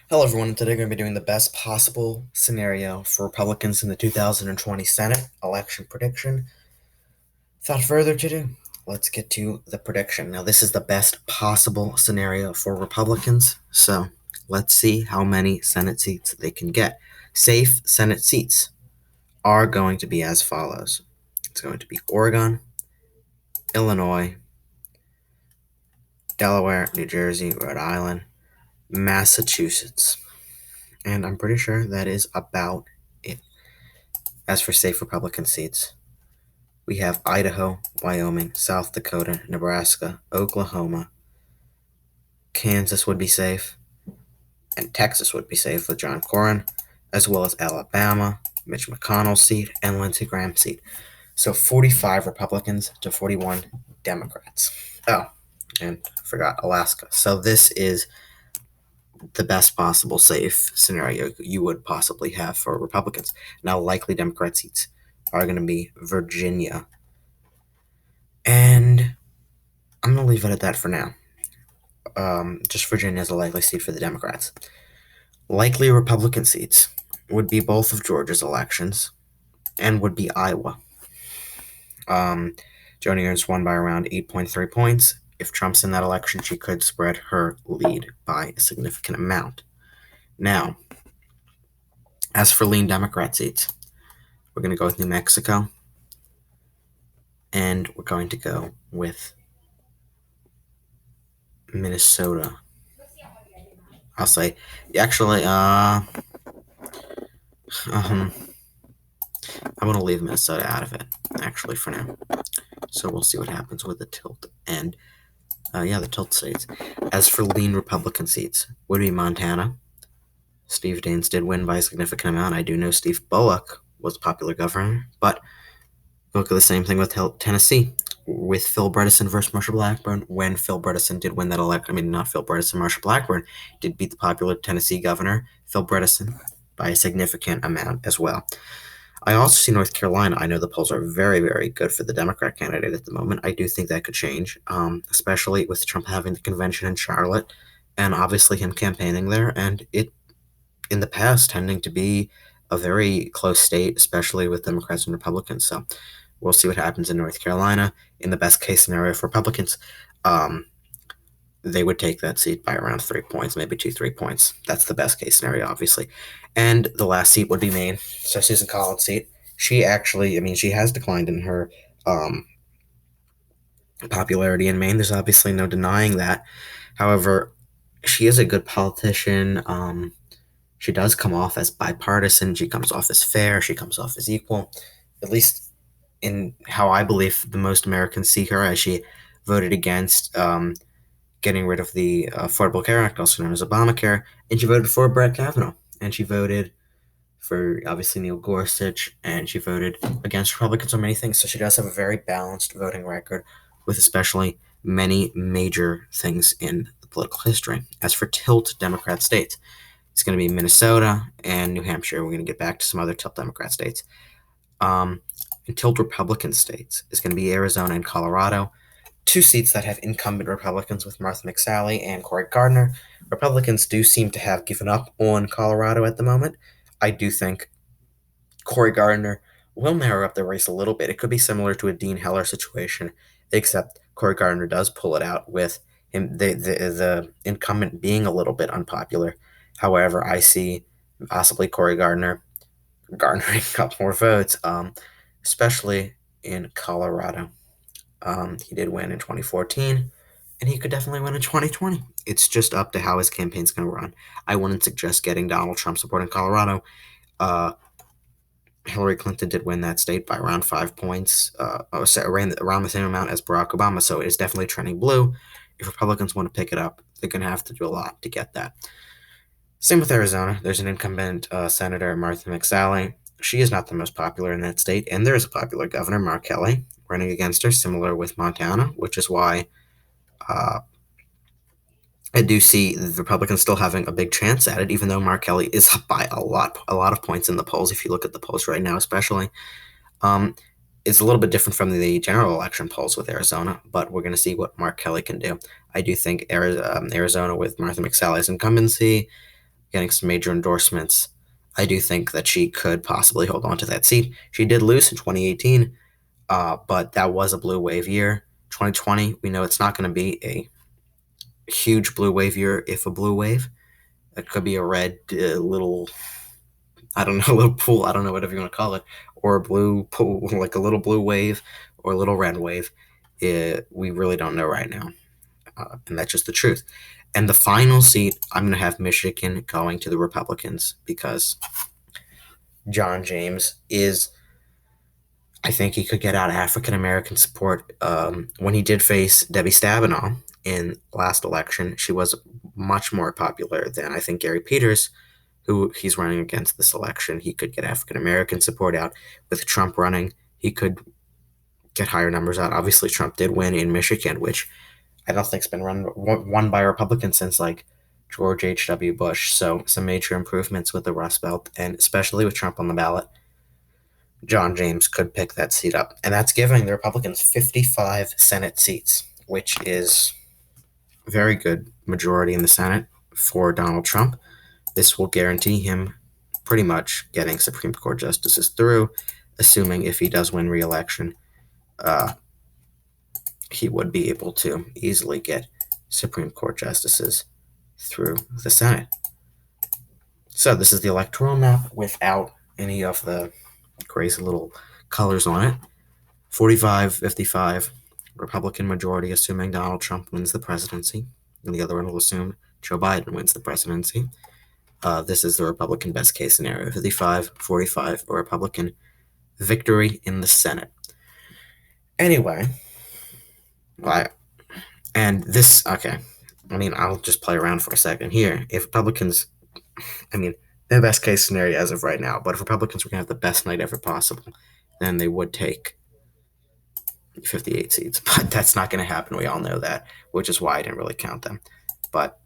Hello, everyone. Today we're going to be doing the best possible scenario for Republicans in the 2020 Senate election prediction. Without further ado, let's get to the prediction. Now, this is the best possible scenario for Republicans, so let's see how many Senate seats they can get. Safe Senate seats are going to be as follows: it's going to be Oregon, Illinois, Delaware, New Jersey, Rhode Island, Massachusetts, and I'm pretty sure that is about it. As for safe Republican seats, we have Idaho, Wyoming, South Dakota, Nebraska, Oklahoma, Kansas would be safe, and Texas would be safe with John Cornyn, as well as Alabama, Mitch McConnell's seat, and Lindsey Graham's seat. So 45 Republicans to 41 Democrats. Oh, and I forgot Alaska. So this is the best possible safe scenario you would possibly have for Republicans. Now, likely Democrat seats are going to be Virginia. And I'm going to leave it at that for now. Just Virginia is a likely seat for the Democrats. Likely Republican seats would be both of Georgia's elections and would be Iowa. Joni Ernst won by around 8.3 points. If Trump's in that election, she could spread her lead by a significant amount. Now, as for lean Democrat seats, we're going to go with New Mexico, and we're going to go with Minnesota. I'll say, actually, I'm going to leave Minnesota out of it, actually, for now. So we'll see what happens with the tilt and, the tilt states. As for lean Republican seats, would be Montana. Steve Daines did win by a significant amount. I do know Steve Bullock was a popular governor, but look at the same thing with Tennessee, with Phil Bredesen versus Marsha Blackburn. When Phil Bredesen did win that election, not Phil Bredesen, Marsha Blackburn did beat the popular Tennessee governor, Phil Bredesen, by a significant amount as well. I also see North Carolina. I know the polls are very, very good for the Democrat candidate at the moment. I do think that could change, especially with Trump having the convention in Charlotte and obviously him campaigning there. And it, in the past, tending to be a very close state, especially with Democrats and Republicans. So we'll see what happens in North Carolina. In the best case scenario for Republicans, they would take that seat by around 3 points, maybe 3 points. That's the best case scenario, obviously. And the last seat would be Maine. So Susan Collins' seat. She actually, she has declined in her popularity in Maine. There's obviously no denying that. However, she is a good politician. She does come off as bipartisan. She comes off as fair. She comes off as equal, at least in how I believe the most Americans see her, as she voted against getting rid of the Affordable Care Act, also known as Obamacare, and she voted for Brett Kavanaugh, and she voted for, obviously, Neil Gorsuch, and she voted against Republicans on many things. So she does have a very balanced voting record, with especially many major things in the political history. As for tilt Democrat states, it's going to be Minnesota and New Hampshire. We're going to get back to some other tilt Democrat states. And tilt Republican states is going to be Arizona and Colorado, two seats that have incumbent Republicans with Martha McSally and Cory Gardner. Republicans do seem to have given up on Colorado at the moment. I do think Cory Gardner will narrow up the race a little bit. It could be similar to a Dean Heller situation, except Cory Gardner does pull it out with him, the incumbent being a little bit unpopular. However, I see possibly Cory Gardner garnering a couple more votes, especially in Colorado. He did win in 2014, and he could definitely win in 2020. It's just up to how his campaign's going to run. I wouldn't suggest getting Donald Trump support in Colorado. Hillary Clinton did win that state by around 5 points, around the same amount as Barack Obama, so it is definitely trending blue. If Republicans want to pick it up, they're going to have to do a lot to get that. Same with Arizona. There's an incumbent Senator, Martha McSally. She is not the most popular in that state, and there is a popular governor, Mark Kelly, running against her, similar with Montana, which is why I do see the Republicans still having a big chance at it, even though Mark Kelly is up by a lot of points in the polls. If you look at the polls right now, especially, it's a little bit different from the general election polls with Arizona, but we're going to see what Mark Kelly can do. I do think Arizona with Martha McSally's incumbency, getting some major endorsements, I do think that she could possibly hold on to that seat. She did lose in 2018, but that was a blue wave year. 2020, we know it's not going to be a huge blue wave year, if a blue wave. It could be a red little, I don't know, little pool, I don't know, whatever you want to call it, or a blue pool, like a little blue wave or a little red wave. We really don't know right now. And that's just the truth. And the final seat, I'm going to have Michigan going to the Republicans because John James is, I think he could get out African American support. When he did face Debbie Stabenow in last election, she was much more popular than I think Gary Peters, who he's running against this election. He could get African American support out. With Trump running, he could get higher numbers out. Obviously, Trump did win in Michigan, which I don't think's been won by a Republican since like George H.W. Bush. So some major improvements with the Rust Belt, and especially with Trump on the ballot, John James could pick that seat up. And that's giving the Republicans 55 Senate seats, which is a very good majority in the Senate for Donald Trump. This will guarantee him pretty much getting Supreme Court justices through, assuming if he does win re-election, uh, he would be able to easily get Supreme Court justices through the Senate. So this is the electoral map without any of the crazy little colors on it. 45-55, Republican majority, assuming Donald Trump wins the presidency, and the other one will assume Joe Biden wins the presidency. This is the Republican best case scenario, 55-45, a Republican victory in the Senate. Anyway, and this, okay, I mean, I'll just play around for a second here. If Republicans, I mean, their best case scenario as of right now, but if Republicans were going to have the best night ever possible, then they would take 58 seats. But that's not going to happen. We all know that, which is why I didn't really count them. But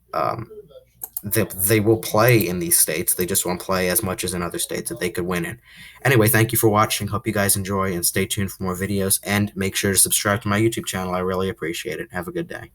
they will play in these states. They just won't play as much as in other states that they could win in. Anyway, thank you for watching. Hope you guys enjoy, and stay tuned for more videos. And make sure to subscribe to my YouTube channel. I really appreciate it. Have a good day.